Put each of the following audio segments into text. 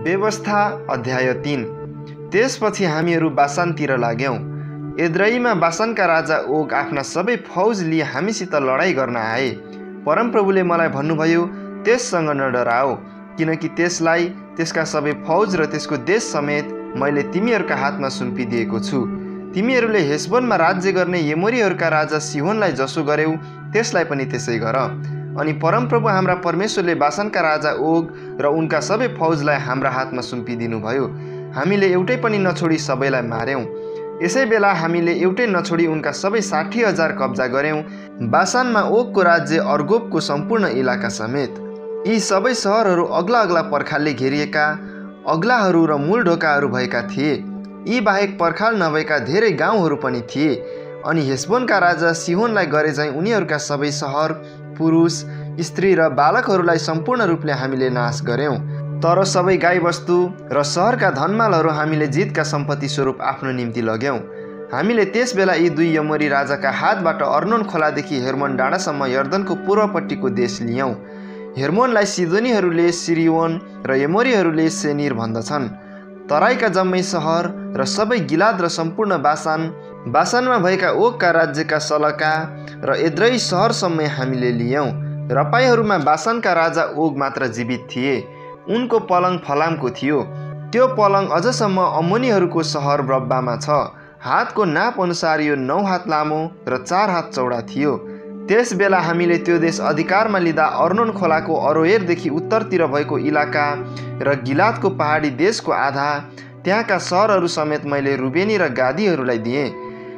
व्यवस्था अध्याय 3। त्यसपछि हामीहरू बासानतिर लाग्यौं। एद्रईमा बासानका राजा ओग आफ्ना सबै फौज लिए हामीसित लडाईँ गर्न आए। परमप्रभुले मलाई भन्नुभयो, त्यससँग नडराओ, किनकि त्यसलाई, त्यसका सबै फौज र त्यसको देश समेत मैले तिमीहरूका हातमा सुम्पिदिएको छु। तिमीहरूले हेशबोनमा राज्य गर्ने एमोरीहरूका राजा सिहोनलाई जसो गर्यौ, त्यसलाई पनि त्यसै गर। अनि परमप्रभु हाम्रा परमेश्वरले बासानका राजा ओग र उनका सबै फौजलाई हाम्रा हातमा सुम्पिदिनुभयो। हामीले एउटै पनि नछोडी सबैलाई मार्यौं। यसै बेला हामीले एउटै नछोडी उनका सबै 60,000 कब्जा गर्यौं, बासानमा ओगको राज्य अर्गोबको सम्पूर्ण इलाका समेत। यी सबै सहरहरू अग्ला अग्ला पर्खालले घेरिएका, अग्लाहरू र मूल ढोकाहरू भएका थिए। यी बाहेक पर्खाल नभएका धेरै गाउँहरू पनि थिए। अनि हेशबोनका राजा सिहोनलाई गरे झैं उनीहरूका सबै सहर, पुरुष, स्त्री र बालकहरूलाई सम्पूर्ण रूपले हामीले नाश गर्यौं। तर सबै गाईबस्तु र सहरका धनमालहरू हामीले जितका सम्पत्ति स्वरूप आफ्नो निम्ति लग्यौं। हामीले त्यस बेला यी दुई एमोरी राजाका हातबाट अर्नोन खोलादेखि हेर्मोन डाँडासम्म यर्दनको पूर्वपट्टिको देश लियौं। हेर्मोनलाई सिदोनीहरूले सिरियोन र एमोरीहरूले सेनिर भन्दछन्। तराईका जम्मै सहर र सबै गिलाद र सम्पूर्ण बासानमा भएका ओगका राज्यका सलका र एद्रई सहरसम्मै हामीले लियौं। रपाईहरूमा बासानका राजा ओग मात्र जीवित थिए। उनको पलङ फलामको थियो। त्यो पलङ अझसम्म अम्मोनीहरूको सहर रब्बामा छ। हातको नाप अनुसार यो 9 हात लामो र 4 हात चौडा थियो। त्यस बेला हामीले त्यो देश अधिकारमा लिँदा अर्नोन खोलाको अरोएरदेखि उत्तरतिर भएको इलाका र गिलादको पहाडी देशको आधा, त्यहाँका सहरहरू समेत मैले रुबेनी र गादीहरूलाई दिएँ।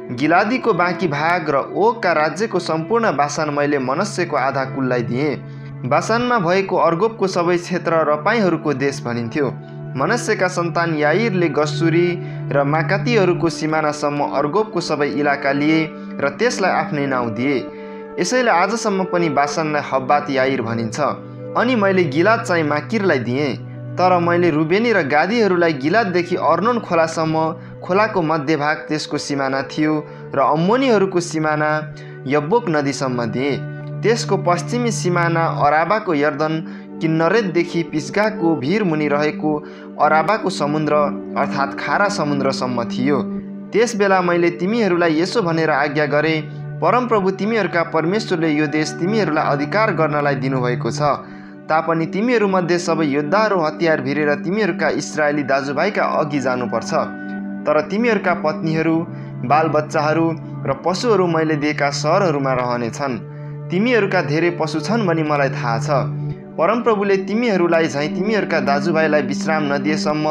गिलादीको बाँकी भाग र ओगका राज्यको सम्पूर्ण बासान मैले मनस्सेको आधा कुललाई दिएँ। बासानमा भएको अर्गोबको सबै क्षेत्र रपाईहरूको देश भनिन्थ्यो। मनस्सेका सन्तान याइरले गस्सुरी र माकातीहरूको सिमानासम्म अर्गोबको सबै इलाका लिए र त्यसलाई आफ्नै नाउँ दिए। यसैले आजसम्म पनि बासानलाई हब्बात याइर भनिन्छ। अनि मैले गिलाद चाहिँ माकिरलाई दिएँ। तर मैले रुबेनी र गादीहरूलाई गिलाददेखि अर्नोन खोलासम्म, खोलाको मध्यभाग त्यसको सिमाना थियो, र अम्मोनीहरूको सिमाना यब्बोक नदीसम्म दिएँ। त्यसको पश्चिमी सिमाना अराबाको यर्दन किन्नरेतदेखि पिस्गाको भिरमुनि रहेको अराबाको समुद्र अर्थात् खारा समुद्रसम्म थियो। त्यस बेला मैले तिमीहरूलाई यसो भनेर आज्ञा गरेँ, परमप्रभु तिमीहरूका परमेश्वरले यो देश तिमीहरूलाई अधिकार गर्नलाई दिनुभएको छ। तापनि तिमीहरूमध्ये सबै योद्धाहरू हतियार भिरेर तिमीहरूका इस्राएली दाजुभाइका अघि जानुपर्छ। तर तिमीहरूका पत्नीहरू, बालबच्चाहरू र पशुहरू मैले दिएका सहरहरूमा रहनेछन्। तिमीहरूका धेरै पशु छन् भनी मलाई थाहा छ। परमप्रभुले तिमीहरूलाई झैं तिमीहरूका दाजुभाइलाई विश्राम नदिएसम्म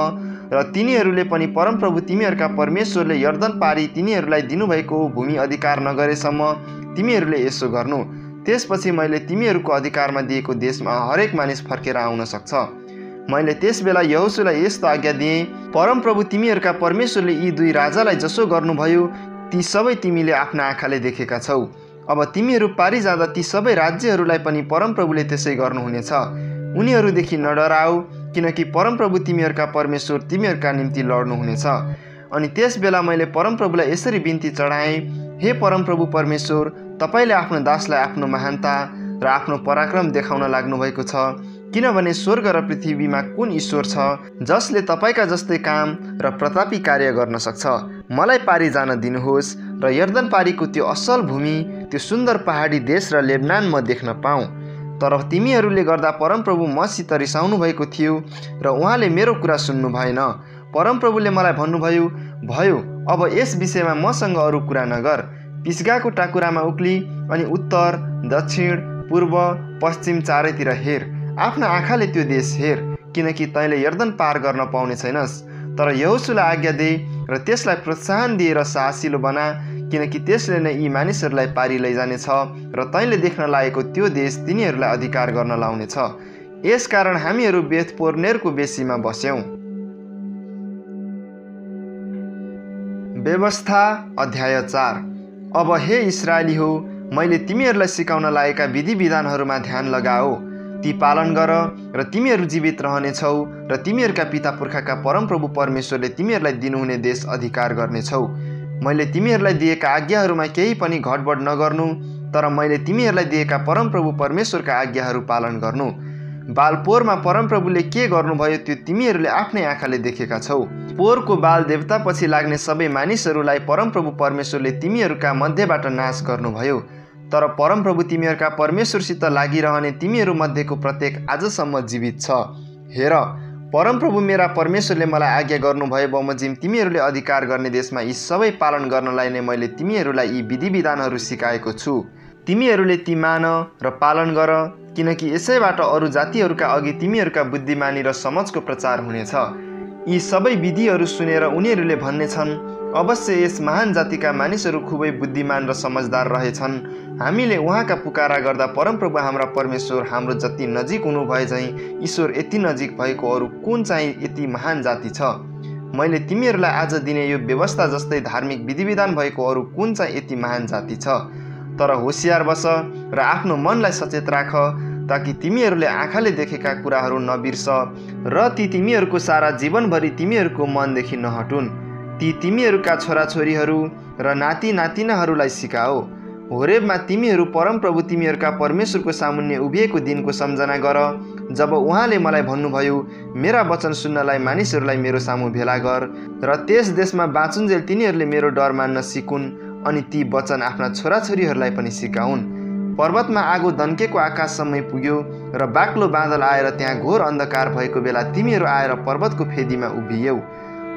र तिनीहरूले पनि परमप्रभु तिमीहरूका परमेश्वरले यर्दन पारी तिनीहरूलाई दिनुभएको भूमि अधिकार नगरेसम्म तिमीहरूले यसो गर्नु। त्यसपछि मैले तिमीहरूको अधिकारमा दिएको देशमा हरेक मानिस फर्केर आउन सक्छ। मैले त्यस बेला यहोशुलाई यस्तो आज्ञा दिएँ, परमप्रभु तिमीहरूका परमेश्वरले यी दुई राजालाई जसो गर्नुभयो, ती सबै तिमीले आफ्ना आँखाले देखेका छौ। अब तिमीहरू पारी जाँदा ती सबै राज्यहरूलाई पनि परमप्रभुले त्यसै गर्नुहुनेछ। उनीहरूदेखि नडराऊ, किनकि परमप्रभु तिमीहरूका परमेश्वर तिमीहरूका निम्ति लड्नुहुनेछ। अनि त्यस बेला मैले परमप्रभुलाई यसरी बिन्ती चढाएँ, हे परमप्रभु परमेश्वर, तपाईँले आफ्नो दासलाई आफ्नो महानता र आफ्नो पराक्रम देखाउन लाग्नुभएको छ। किनभने स्वर्ग र पृथ्वीमा कुन ईश्वर छ जसले तपाईँका जस्तै काम र प्रतापी कार्य गर्न सक्छ। मलाई पारी जान दिनुहोस् र यर्दन पारीको त्यो असल भूमि, त्यो सुन्दर पहाडी देश र लेबनान म देख्न पाऊँ। तर तिमीहरूले गर्दा परमप्रभु मसित रिसाउनु भएको थियो र उहाँले मेरो कुरा सुन्नु भएन। परमप्रभुले मलाई भन्नुभयो, भयो, अब यस विषयमा मसँग अरू कुरा नगर। पिस्गाको टाकुरामा उक्ली अनि उत्तर, दक्षिण, पूर्व, पश्चिम चारैतिर हेर। आफ्ना आँखाले त्यो देश हेर, किनकि तैँले यर्दन पार गर्न पाउने छैनस्। तर यहोशुलाई आज्ञा दे र त्यसलाई प्रोत्साहन दिएर साहसिलो बना, किनकि त्यसले नै यी मानिसहरूलाई पारी लैजानेछ र तैँले देख्न लागेको त्यो देश तिनीहरूलाई अधिकार गर्न लाउनेछ। यसकारण हामीहरू बेथपोर्नेरको बेसीमा बस्यौं। व्यवस्था अध्याय 4। अब हे इस्राएली हो, मैले तिमीहरूलाई सिकाउन लागेका विधि विधानहरूमा ध्यान लगाओ, ती पालन गर र तिमीहरू जीवित रहनेछौ र तिमीहरूका पिता पुर्खाका परमप्रभु परमेश्वरले तिमीहरूलाई दिनुहुने देश अधिकार गर्नेछौ। मैले तिमीहरूलाई दिएका आज्ञाहरूमा केही पनि घटबड नगर्नु, तर मैले तिमीहरूलाई दिएका परमप्रभु परमेश्वरका आज्ञाहरू पालन गर्नु। बाल पोरमा परमप्रभुले के गर्नुभयो त्यो तिमीहरूले आफ्नै आँखाले देखेका छौ। पोरको बाल देवतापछि लाग्ने सबै मानिसहरूलाई परमप्रभु परमेश्वरले तिमीहरूका मध्येबाट नाश गर्नुभयो। तर परमप्रभु तिमीहरूका परमेश्वरसित लागिरहने तिमीहरू मध्येको प्रत्येक आजसम्म जीवित छ। हेर, परमप्रभु मेरा परमेश्वरले मलाई आज्ञा गर्नुभयो बमोजिम तिमीहरूले अधिकार गर्ने देशमा यी सबै पालन गर्नलाई नै मैले तिमीहरूलाई यी विधि विधानहरू सिकाएको छु। तिमीहरूले ती मान र पालन गर, किनकि यसैबाट अरू जातिहरूका अघि तिमीहरूका बुद्धिमानी र समझको प्रचार हुनेछ। यी सबै विधिहरू सुनेर उनीहरूले भन्नेछन्, अवश्य यस महान जातिका मानिसहरू खुबै बुद्धिमान र समझदार रहेछन्। हामीले उहाँका पुकारा गर्दा परमप्रभु हाम्रा परमेश्वर हाम्रो जति नजिक हुनु भए झैँ ईश्वर यति नजिक भएको अरू कुन चाहिँ यति महान जाति छ। मैले तिमीहरूलाई आज दिने यो व्यवस्था जस्तै धार्मिक विधिविधान भएको अरू कुन चाहिँ यति महान जाति छ। तर होसियार बस र आफ्नो मनलाई सचेत राख, ताकि तिमीहरूले आँखाले देखेका कुराहरू नबिर्स र ती तिमीहरूको सारा जीवनभरि तिमीहरूको मनदेखि नहटुन्। ती तिमीहरूका छोराछोरीहरू र नाति नातिनाहरूलाई सिकाओ। होरेबमा तिमीहरू परमप्रभु तिमीहरूका परमेश्वरको सामुन्ने उभिएको दिनको सम्झना गर, जब उहाँले मलाई भन्नुभयो, मेरा वचन सुन्नलाई मानिसहरूलाई मेरो सामु भेला गर र त्यस देशमा बाँचुन्जेल तिनीहरूले मेरो डर मान्न सिकुन् अनि ती वचन आफ्ना छोराछोरीहरूलाई पनि सिकाउन्। पर्वतमा आगो दन्केको आकाशसम्मै पुग्यो र बाक्लो बादल आएर त्यहाँ घोर अन्धकार भएको बेला तिमीहरू आएर पर्वतको फेदीमा उभियौ।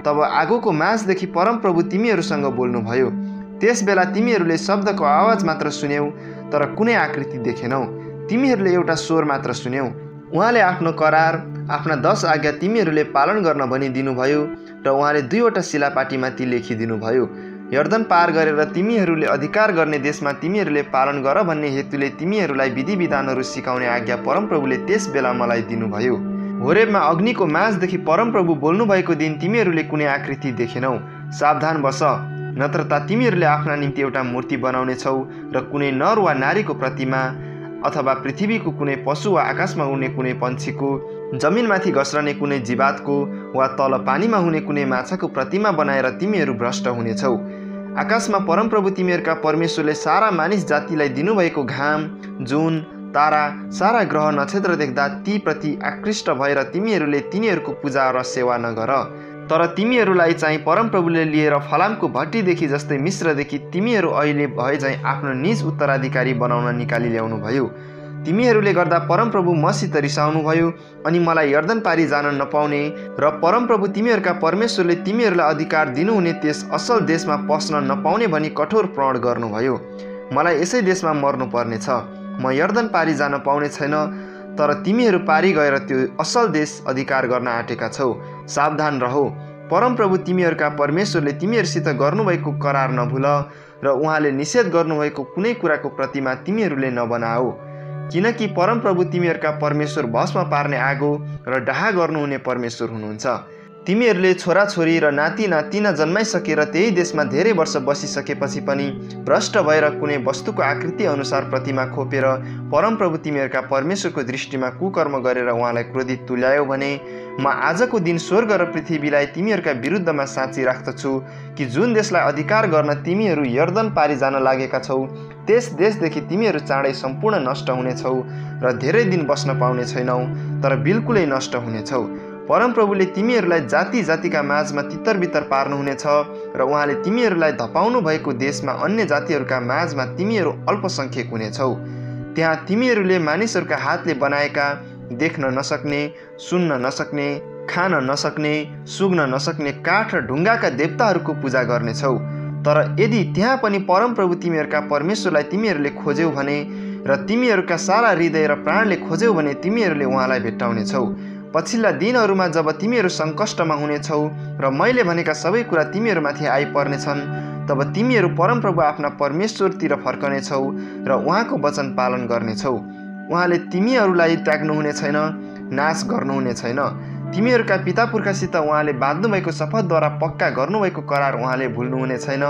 तब आगोको माझदेखि परमप्रभु तिमीहरूसँग बोल्नुभयो। त्यस बेला तिमीहरूले शब्दको आवाज मात्र सुन्यौ, तर कुनै आकृति देखेनौ। तिमीहरूले एउटा स्वर मात्र सुन्यौ। उहाँले आफ्नो करार, आफ्ना 10 आज्ञा तिमीहरूले पालन गर्न भनी दिनुभयो र उहाँले 2वटा शिलापाटीमा ती लेखिदिनुभयो। यर्दन पार गरेर तिमीहरूले अधिकार गर्ने देशमा तिमीहरूले पालन गर भन्ने हेतुले तिमीहरूलाई विधि विधानहरू सिकाउने आज्ञा परमप्रभुले त्यस बेला मलाई दिनुभयो। होरेबमा अग्निको माझदेखि परमप्रभु बोल्नुभएको दिन तिमीहरूले कुनै आकृति देखेनौ। सावधान बस, नत्रता तिमीहरूले आफ्ना निम्ति एउटा मूर्ति बनाउनेछौ र कुनै नर वा नारीको प्रतिमा अथवा पृथ्वीको कुनै पशु वा आकाशमा उड्ने कुनै पन्छीको, जमिनमाथि घस्रने कुनै जीवातको वा तल पानीमा हुने कुनै माछाको प्रतिमा बनाएर तिमीहरू भ्रष्ट हुनेछौ। आकाशमा परमप्रभु तिमीहरूका परमेश्वरले सारा मानिस जातिलाई दिनुभएको घाम, जुन, तारा, सारा ग्रह नक्षत्र देख्दा ती प्रति आकृष्ट भएर तिमीहरूले तिनीहरूको पूजा र सेवा नगर। तर तिमीहरूलाई चाहिँ परमप्रभुले लिएर फलामको भट्टीदेखि जस्तै मिश्रदेखि तिमीहरू अहिले भए झैँ आफ्नो निज उत्तराधिकारी बनाउन निकाली ल्याउनु भयो। तिमीहरूले गर्दा परमप्रभु मसित रिसाउनुभयो अनि मलाई यर्दन पारी जान नपाउने र परमप्रभु तिमीहरूका परमेश्वरले तिमीहरूलाई अधिकार दिनुहुने त्यस असल देशमा पस्न नपाउने भनी कठोर प्रण गर्नुभयो। मलाई यसै देशमा मर्नु पर्नेछ। म यर्दन पारी जान पाउने छैन, तर तिमीहरू पारी गएर त्यो असल देश अधिकार गर्न आँटेका छौ। सावधान रहो, परमप्रभु तिमीहरूका परमेश्वरले तिमीहरूसित गर्नुभएको करार नभुल र उहाँले निषेध गर्नुभएको कुनै कुराको प्रतिमा तिमीहरूले नबनाओ, किनकि परमप्रभु तिमीहरूका परमेश्वर भस्म पार्ने आगो र डाहा गर्नुहुने परमेश्वर हुनुहुन्छ। तिमीहरूले छोराछोरी र नाति नातिना जन्माइसकेर त्यही देशमा धेरै वर्ष बसिसकेपछि पनि भ्रष्ट भएर कुनै वस्तुको आकृति अनुसार प्रतिमा खोपेर परमप्रभु तिमीहरूका परमेश्वरको दृष्टिमा कुकर्म गरेर उहाँलाई क्रोधित तुल्यायो भने म आजको दिन स्वर्ग र पृथ्वीलाई तिमीहरूका विरुद्धमा साँची राख्दछु कि जुन देशलाई अधिकार गर्न तिमीहरू यर्दन पारी जान लागेका छौ त्यस देशदेखि तिमीहरू चाँडै सम्पूर्ण नष्ट हुनेछौ र धेरै दिन बस्न पाउने छैनौ, तर बिल्कुलै नष्ट हुनेछौ। परमप्रभुले तिमीहरूलाई जाति जातिका माझमा तितर-बितर पार्नुहुनेछ र उहाँले तिमीहरूलाई धपाउनु भएको देशमा अन्य जातिहरूका माझमा तिमीहरू अल्पसङ्ख्यक हुनेछौ। त्यहाँ तिमीहरूले मानिसहरूका हातले बनाएका, देख्न नसक्ने, सुन्न नसक्ने, खान नसक्ने, सुग्न नसक्ने काठ र ढुङ्गाका देवताहरूको पूजा गर्नेछौ। तर यदि त्यहाँ पनि परमप्रभु तिमीहरूका परमेश्वरलाई तिमीहरूले खोज्यौ भने र तिमीहरूका सारा हृदय र प्राणले खोज्यौ भने तिमीहरूले उहाँलाई भेट्टाउनेछौ। पछिल्ला दिनहरूमा जब तिमीहरू सङ्कष्टमा हुनेछौ र मैले भनेका सबै कुरा तिमीहरूमाथि आइपर्नेछन्, तब तिमीहरू परमप्रभु आफ्ना परमेश्वरतिर फर्कनेछौ र उहाँको वचन पालन गर्नेछौ। उहाँले तिमीहरूलाई त्याग्नुहुने छैन, नाश गर्नुहुने छैन। तिमीहरूका पितापुर्खासित उहाँले बाँध्नुभएको शपथद्वारा पक्का गर्नुभएको करार उहाँले भुल्नुहुने छैन,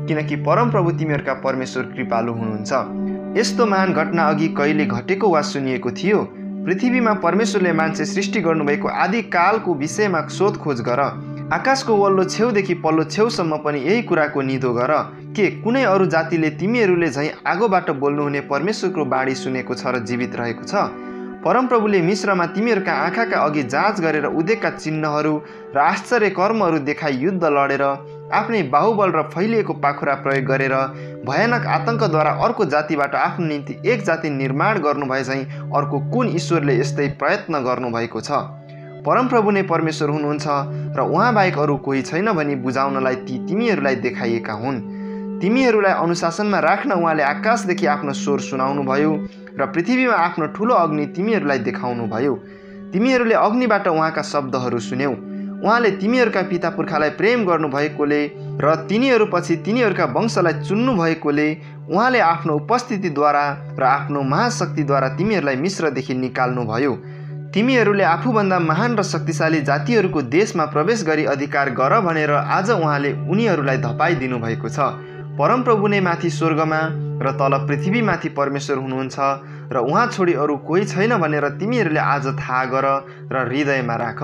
किनकि परमप्रभु तिमीहरूका परमेश्वर कृपालु हुनुहुन्छ। यस्तो महान घटना अघि कहिले घटेको वा सुनिएको थियो? पृथ्वीमा परमेश्वरले मान्छे सृष्टि गर्नुभएको आदि कालको विषयमा सोधखोज गर। आकाशको वल्लो छेउदेखि पल्लो छेउसम्म पनि यही कुराको निधो गर। के कुनै अरू जातिले तिमीहरूले झैँ आगोबाट बोल्नुहुने परमेश्वरको बाणी सुनेको छ र जीवित रहेको छ? परमप्रभुले मिस्रमा तिमीहरूका आँखाका अघि जाँच गरेर उदेकका चिन्हहरू र आश्चर्य कर्महरू देखाई युद्ध लडेर आफ्नै बाहुबल र फैलिएको पाखुरा प्रयोग गरेर भयानक आतङ्कद्वारा अर्को जातिबाट आफ्नो निम्ति एक जाति निर्माण गर्नुभए चाहिँ अर्को कुन ईश्वरले यस्तै प्रयत्न गर्नुभएको छ? परमप्रभु नै परमेश्वर हुनुहुन्छ र उहाँ बाहेक अरू कोही छैन भनी बुझाउनलाई तिमीहरूलाई देखाइएका हुन्। तिमीहरूलाई अनुशासनमा राख्न उहाँले आकाशदेखि आफ्नो स्वर सुनाउनुभयो र पृथ्वीमा आफ्नो ठुलो अग्नि तिमीहरूलाई देखाउनुभयो। तिमीहरूले अग्निबाट उहाँका शब्दहरू सुन्यौ। उहाँले तिमीहरूका पिता पुर्खालाई प्रेम गर्नुभएकोले र तिनीहरूपछि तिनीहरूका वंशलाई चुन्नुभएकोले उहाँले आफ्नो उपस्थितिद्वारा र आफ्नो महाशक्तिद्वारा तिमीहरूलाई मिस्रदेखि निकाल्नुभयो। तिमीहरूले आफूभन्दा महान र शक्तिशाली जातिहरूको देशमा प्रवेश गरी अधिकार गर भनेर आज उहाँले उनीहरूलाई धपाइदिनु भएको छ। परमप्रभु नै माथि स्वर्गमा र तल पृथ्वीमाथि परमेश्वर हुनुहुन्छ र उहाँ छोडी अरू कोही छैन भनेर तिमीहरूले आज थाहा गर र हृदयमा राख।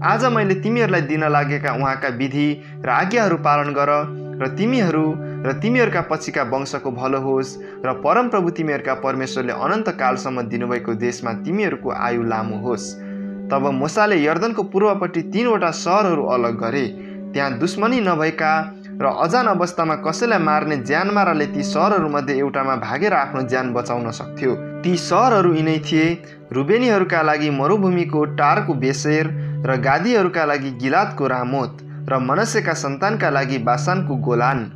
आज मैले तिमीहरूलाई दिन लागेका उहाँका विधि र आज्ञाहरू पालन गर र तिमीहरूका पछिका वंशको भलो होस् र परमप्रभु तिमीहरूका परमेश्वरले अनन्तकालसम्म दिनुभएको देशमा तिमीहरूको आयु लामो होस्। तब मूसाले यर्दनको पूर्वपट्टि 3वटा सहरहरू अलग गरे। त्यहाँ दुश्मनी नभएका र अजान अवस्थामा कसैलाई मार्ने ज्यानमाराले ती सहरहरूमध्ये एउटामा भागेर आफ्नो ज्यान बचाउन सक्थ्यो। ती सहरहरू यिनै थिए: रुबेनीहरूका लागि मरुभूमिको टारको बेसेर र गादीहरूका लागि गिलादको रामोत र मनस्सेका सन्तानका लागि बासानको गोलान।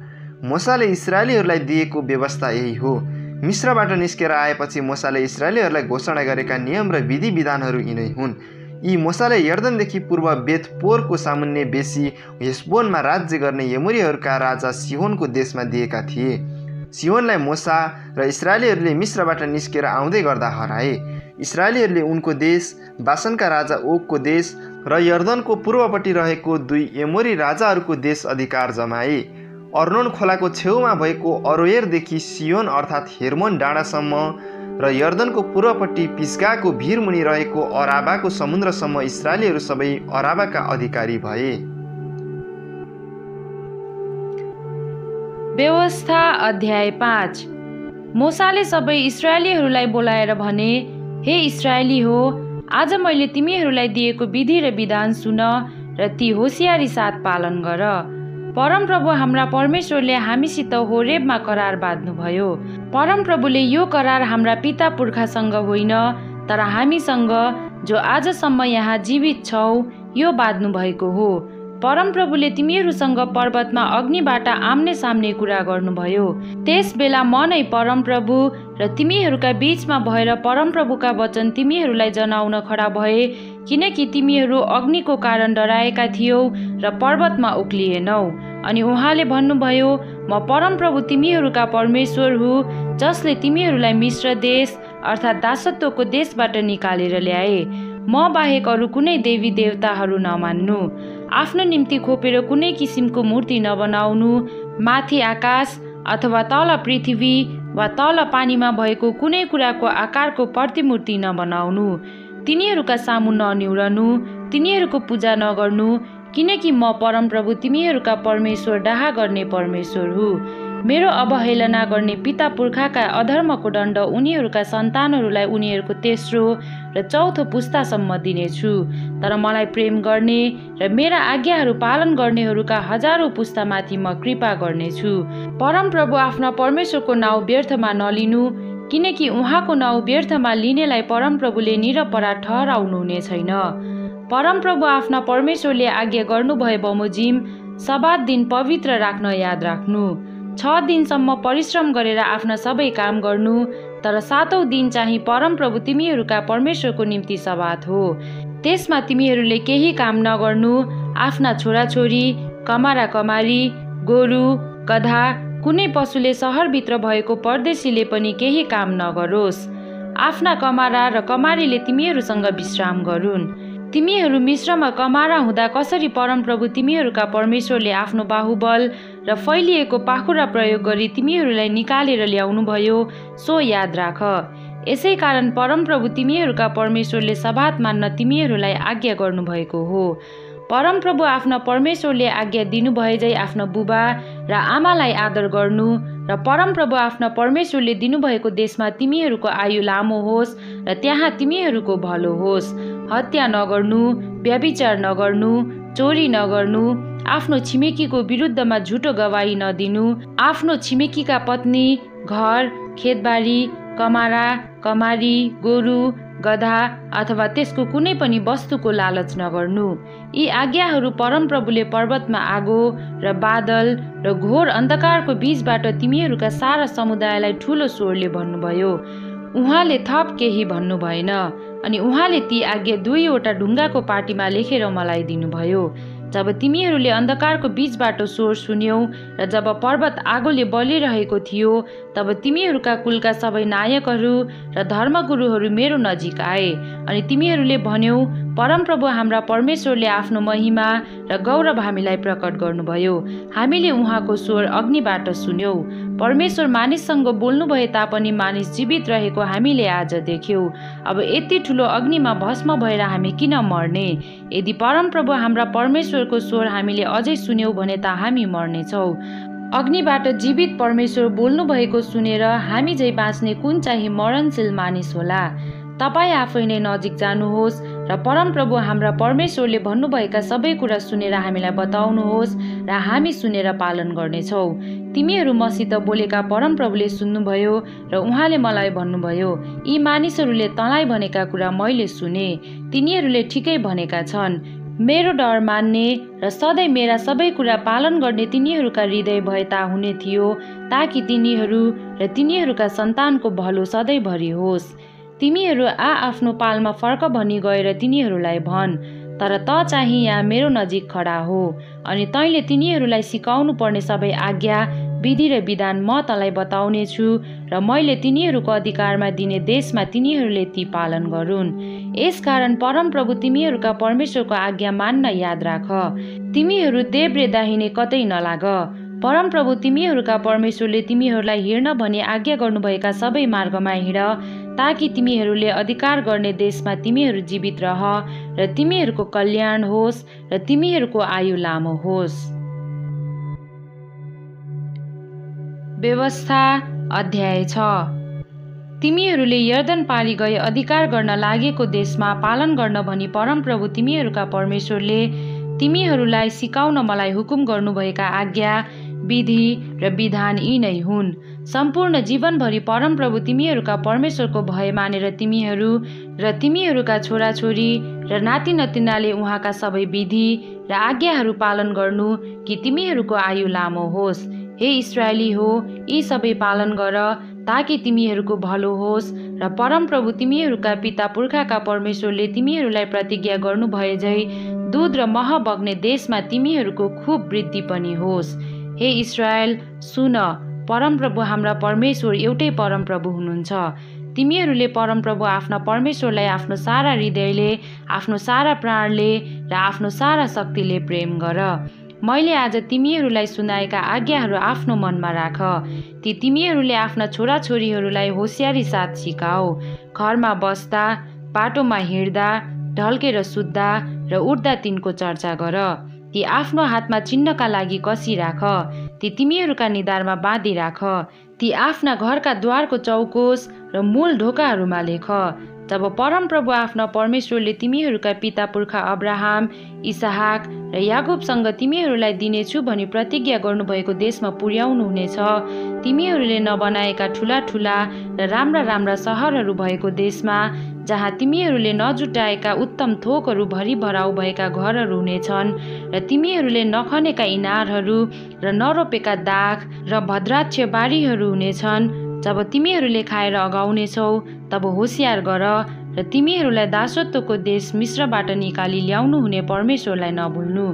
मूसाले इस्राएलीहरूलाई दिएको व्यवस्था यही हो। मिस्रबाट निस्केर आएपछि मूसाले इस्राएलीहरूलाई घोषणा गरेका नियम र विधि विधानहरू यिनै हुन्। यी मूसाले यर्दनदेखि पूर्व बेतपोरको सामुन्ने बेसी हेशबोनमा राज्य गर्ने एमोरीहरूका राजा सिहोनको देशमा दिएका थिए। सिहोनलाई मूसा र इस्राएलीहरूले मिस्रबाट निस्केर आउँदै गर्दा हराए। इस्राएलीहरूले उनको देश, बासनका राजा ओगको देश र यर्दनको पूर्वपट्टि रहेको 2 एमोरी राजाहरूको देश अधिकार जमाए। अर्नोन खोलाको छेउमा भएको अरोएरदेखि सियोन अर्थात् हेर्मोन डाँडासम्म र यर्दनको पूर्वपट्टि पिस्गाको भिरमुनि रहेको अराबाको समुद्रसम्म इस्राएलीहरू सबै अराबाका अधिकारी भए। व्यवस्था अध्याय 5। मूसाले सबै इस्राएलीहरूलाई बोलाएर भने, हे इस्राएली हो, आज मैले तिमीहरूलाई दिएको विधि र विधान सुन र ती होसियारी साथ पालन गर। परमप्रभु हाम्रा परमेश्वरले हामीसित होरेबमा करार बाँध्नुभयो। परमप्रभुले यो करार हाम्रा पिता पुर्खासँग होइन, तर हामीसँग जो आजसम्म यहाँ जीवित छौँ यो बाँध्नु भएको हो। परमप्रभुले तिमीहरूसँग पर्वतमा अग्निबाट आम्ने सामने कुरा गर्नुभयो। त्यस बेला म नै परमप्रभु र तिमीहरूका बीचमा भएर परमप्रभुका वचन तिमीहरूलाई जनाउन खडा भए, किनकि तिमीहरू अग्निको कारण डराएका थियौ र पर्वतमा उक्लिएनौ। अनि उहाँले भन्नुभयो, म परमप्रभु तिमीहरूका परमेश्वर हुँ, जसले तिमीहरूलाई मिस्र देश अर्थात् दासत्वको देशबाट निकालेर ल्याए। म बाहेक अरू कुनै देवी देवताहरू नमान्नु, आफ्नो निम्ति खोपेर कुनै किसिमको मूर्ति नबनाउनु, माथि आकाश अथवा तल पृथ्वी वा तल पानीमा भएको कुनै कुराको आकारको प्रतिमूर्ति नबनाउनु, तिनीहरूका सामु ननिउरनु, तिनीहरूको पूजा नगर्नु, किनकि म परमप्रभु तिमीहरूका परमेश्वर डाहा गर्ने परमेश्वर हुँ। मेरो अवहेलना गर्ने पिता पुर्खाका अधर्मको दण्ड उनीहरूका सन्तानहरूलाई उनीहरूको तेस्रो र चौथो पुस्तासम्म दिनेछु। तर मलाई प्रेम गर्ने र मेरा आज्ञाहरू पालन गर्नेहरूका हजारौँ पुस्तामाथि म कृपा गर्नेछु। परमप्रभु आफ्ना परमेश्वरको नाउँ व्यर्थमा नलिनु, किनकि उहाँको नाउँ व्यर्थमा लिनेलाई परमप्रभुले निरपराध ठहराउनु हुने छैन। परमप्रभु आफ्ना परमेश्वरले आज्ञा गर्नुभए बमोजिम सब्बात दिन पवित्र राख्न याद राख्नु। 6 दिनसम्म परिश्रम गरेर आफ्ना सबै काम गर्नु, तर 7औं दिन चाहिँ परमप्रभु तिमीहरूका परमेश्वरको निम्ति सब्बात हो। त्यसमा तिमीहरूले केही काम नगर्नु, आफ्ना छोराछोरी, कमारा कमारी, गोरु, गधा, कुनै पशुले सहरभित्र भएको परदेशीले पनि केही काम नगरोस्। आफ्ना कमारा र कमारीले तिमीहरूसँग विश्राम गरून्। तिमीहरू मिस्रमा कमारा हुँदा कसरी परमप्रभु तिमीहरूका परमेश्वरले आफ्नो बाहुबल र फैलिएको पाखुरा प्रयोग गरी तिमीहरूलाई निकालेर ल्याउनु भयो, सो याद राख। यसै कारण परमप्रभु तिमीहरूका परमेश्वरले सब्बात मान्न तिमीहरूलाई आज्ञा गर्नुभएको हो। परमप्रभु आफ्ना परमेश्वरले आज्ञा दिनुभए झै आफ्नो बुबा र आमालाई आदर गर्नु र परमप्रभु आफ्ना परमेश्वरले दिनुभएको देशमा तिमीहरूको आयु लामो होस् र त्यहाँ तिमीहरूको भलो होस्। हत्या नगर्नु, व्यभिचार नगर्नु, चोरी नगर्नु, आफ्नो छिमेकीको विरुद्धमा झुटो गवाही नदिनु, आफ्नो छिमेकीका पत्नी, घर, खेतबारी, कमारा, कमारी, गोरु, गधा अथवा त्यसको कुनै पनि वस्तुको लालच नगर्नु। यी आज्ञाहरू परमप्रभुले पर्वतमा आगो र बादल र घोर अन्धकारको बीचबाट तिमीहरूका सारा समुदायलाई ठुलो स्वरले भन्नुभयो। उहाँले थप केही भन्नु भएन। अनि उहाँले ती आज्ञा 2वटा ढुङ्गाको पाटीमा लेखेर मलाई दिनुभयो। जब तिमीहरूले अन्धकारको बीचबाट स्वर सुन्यौ र जब पर्वत आगोले बलिरहेको थियो, तब तिमीहरूका कुलका सबै नायकहरू र धर्मगुरुहरू मेरो नजिक आए। अनि तिमीहरूले भन्यौ, परमप्रभु हाम्रा परमेश्वरले आफ्नो महिमा र गौरव हामीलाई प्रकट गर्नुभयो। हामीले उहाँको स्वर अग्निबाट सुन्यौ। परमेश्वर मानिससँग बोल्नु भए तापनि मानिस जीवित रहेको हामीले आज देख्यौ। अब यति ठुलो अग्निमा भस्म भएर हामी किन मर्ने? यदि परमप्रभु हाम्रा परमेश्वरको स्वर हामीले अझै सुन्यौ भने त हामी मर्नेछौँ। अग्निबाट जीवित परमेश्वर बोल्नु भएको सुनेर हामी झै बाँच्ने कुन चाहिँ मरणशील मानिस होला? तपाईँ आफै नै नजिक जानुहोस् र परमप्रभु हाम्रा परमेश्वरले भन्नुभएका सबै कुरा सुनेर हामीलाई बताउनुहोस् र हामी सुनेर पालन गर्नेछौँ। तिमीहरू मसित बोलेका परमप्रभुले सुन्नुभयो र उहाँले मलाई भन्नुभयो, यी मानिसहरूले तँलाई भनेका कुरा मैले सुने। तिनीहरूले ठिकै भनेका छन्। मेरो डर मान्ने र सधैँ मेरा सबै कुरा पालन गर्ने तिनीहरूका हृदय भएता हुने थियो, ताकि तिनीहरू र तिनीहरूका सन्तानको भलो सधैँभरि होस्। तिमीहरू आफ्नो पालमा फर्क भनी गएर तिनीहरूलाई भन्, तर त चाहिँ यहाँ मेरो नजिक खडा हो। अनि तैँले तिनीहरूलाई सिकाउनु पर्ने सबै आज्ञा, विधि र विधान म तँलाई बताउने छु र मैले तिनीहरूको अधिकारमा दिने देशमा तिनीहरूले ती पालन गरून्। यसकारण परमप्रभु तिमीहरूका परमेश्वरको आज्ञा मान्न याद राख। तिमीहरू देब्रे दाहिने कतै नलाग। परमप्रभु तिमीहरूका परमेश्वरले तिमीहरूलाई हिँड्न भनी आज्ञा गर्नुभएका सबै मार्गमा हिँड, ताकि तिमीहरूले अधिकार गर्ने देशमा तिमीहरू जीवित रह र तिमीहरूको कल्याण होस् र तिमीहरूको आयु लामो होस्। व्यवस्था अध्याय 6। तिमीहरूले यर्दन पारी गई अधिकार गर्न लागेको देशमा पालन गर्न भनी परमप्रभु तिमीहरूका परमेश्वरले तिमीहरूलाई सिकाउन मलाई हुकुम गर्नुभएका आज्ञा, विधि र विधान यी नै हुन्। सम्पूर्ण जीवनभरि परमप्रभु तिमीहरूका परमेश्वरको भय मानेर तिमीहरू र तिमीहरूका छोराछोरी र नाति नतिनाले उहाँका सबै विधि र आज्ञाहरू पालन गर्नु, कि तिमीहरूको आयु लामो होस्। हे इस्राएली हो, यी सबै पालन गर, ताकि तिमीहरूको भलो होस् र परमप्रभु तिमीहरूका पिता पुर्खाका परमेश्वरले तिमीहरूलाई प्रतिज्ञा गर्नुभए झै दूध र मह बग्ने देशमा तिमीहरूको खुब वृद्धि पनि होस्। हे इस्राएल, सुन, परमप्रभु हाम्रा परमेश्वर एउटै परमप्रभु हुनुहुन्छ। तिमीहरूले परमप्रभु आफ्ना परमेश्वरलाई आफ्नो सारा हृदयले, आफ्नो सारा प्राणले र आफ्नो सारा शक्तिले प्रेम गर। मैले आज तिमीहरूलाई सुनाएका आज्ञाहरू आफ्नो मनमा राख। ती तिमीहरूले आफ्ना छोराछोरीहरूलाई होसियारी साथ सिकाऊ। घरमा बस्दा, बाटोमा हिँड्दा, ढल्केर सुत्दा र उठ्दा तिनको चर्चा गर। ती आफ्नो हातमा चिन्हका लागि कसिराख। ती तिमीहरूका निधारमा बाँधिराख। ती आफ्ना घरका द्वारको चौकोस र मूल ढोकाहरूमा लेख। जब परमप्रभु आफ्ना परमेश्वरले तिमीहरूका पिता पुर्खा अब्राहम, इसहाक र याकुबसँग तिमीहरूलाई दिनेछु भनी प्रतिज्ञा गर्नुभएको देशमा पुर्याउनु हुनेछ, तिमीहरूले नबनाएका ठुला ठुला र राम्रा राम्रा सहरहरू भएको देशमा, जहाँ तिमीहरूले नजुटाएका उत्तम थोकहरू भरि भराउ भएका घरहरू हुनेछन् र तिमीहरूले नखनेका इनारहरू र नरोपेका दाख र भद्राक्ष बारीहरू हुनेछन्। जब तिमीहरूले खाएर अगाउनेछौ, तब होसियार गर र तिमीहरूलाई दासत्वको देश मिस्रबाट निकाली ल्याउनु हुने परमेश्वरलाई नभुल्नु।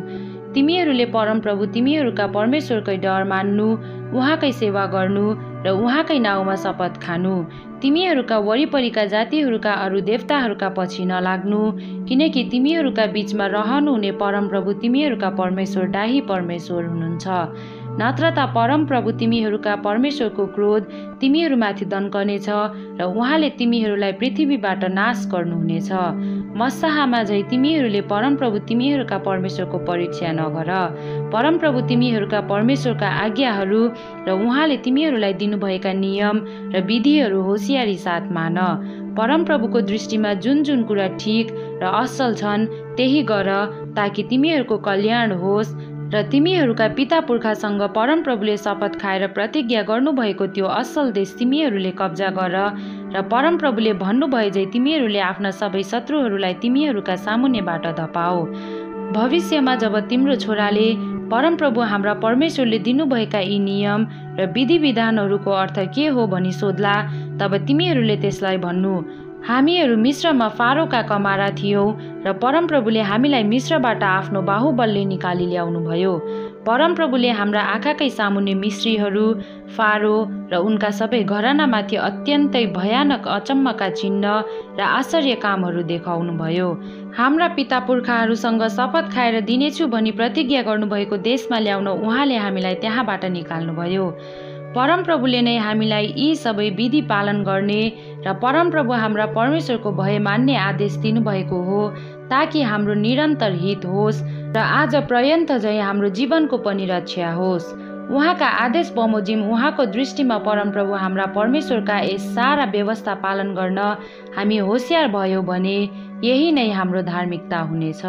तिमीहरूले परमप्रभु तिमीहरूका परमेश्वरकै डर मान्नु, उहाँकै सेवा गर्नु र उहाँकै नाउँमा शपथ खानु। तिमीहरूका वरिपरिका जातिहरूका अरू देवताहरूका पछि नलाग्नु, किनकि तिमीहरूका बीचमा रहनुहुने परमप्रभु तिमीहरूका परमेश्वर डाही परमेश्वर हुनुहुन्छ। नत्र त परमप्रभु तिमीहरूका परमेश्वरको क्रोध तिमीहरूमाथि दन्कनेछ र उहाँले तिमीहरूलाई पृथ्वीबाट नाश गर्नुहुनेछ। मस्साहमा झै तिमीहरूले परमप्रभु तिमीहरूका परमेश्वरको परीक्षा नगर। परमप्रभु तिमीहरूका परमेश्वरका आज्ञाहरू र उहाँले तिमीहरूलाई दिनुभएका नियम र विधिहरू होसियारी साथ मान। परमप्रभुको दृष्टिमा जुन जुन कुरा ठिक र असल छन् त्यही गर, ताकि तिमीहरूको कल्याण होस् र तिमीहरूका पिता पुर्खासँग परमप्रभुले शपथ खाएर प्रतिज्ञा गर्नुभएको त्यो असल देश तिमीहरूले कब्जा गर र परमप्रभुले भन्नुभए झै तिमीहरूले आफ्ना सबै शत्रुहरूलाई तिमीहरूका सामुन्नेबाट धपाओ। भविष्यमा जब तिम्रो छोराले परमप्रभु हाम्रा परमेश्वरले दिनुभएका यी नियम र विधि विधानहरूको अर्थ के हो भनी सोध्ला, तब तिमीहरूले त्यसलाई भन्नु, हामीहरू मिस्रमा फारोका कमारा थियौँ र परमप्रभुले हामीलाई मिस्रबाट आफ्नो बाहुबलले निकाली ल्याउनुभयो। परमप्रभुले हाम्रा आँखाकै सामुन्ने मिस्रीहरू, फारो र उनका सबै घरानामाथि अत्यन्तै भयानक अचम्मका चिन्ह र आश्चर्य कामहरू देखाउनुभयो। हाम्रा पिता पुर्खाहरूसँग शपथ खाएर दिनेछु भनी प्रतिज्ञा गर्नुभएको देशमा ल्याउन उहाँले हामीलाई त्यहाँबाट निकाल्नुभयो। परमप्रभुले नै हामीलाई यी सबै विधि पालन गर्ने र परमप्रभु हाम्रा परमेश्वरको भय मान्ने आदेश दिनुभएको हो, ताकि हाम्रो निरन्तर हित होस् र आज पर्यन्त झै हाम्रो जीवनको पनि रक्षा होस्। उहाँका आदेश बमोजिम उहाँको दृष्टिमा परमप्रभु हाम्रा परमेश्वरका यस सारा व्यवस्था पालन गर्न हामी होसियार भयौँ भने यही नै हाम्रो धार्मिकता हुनेछ।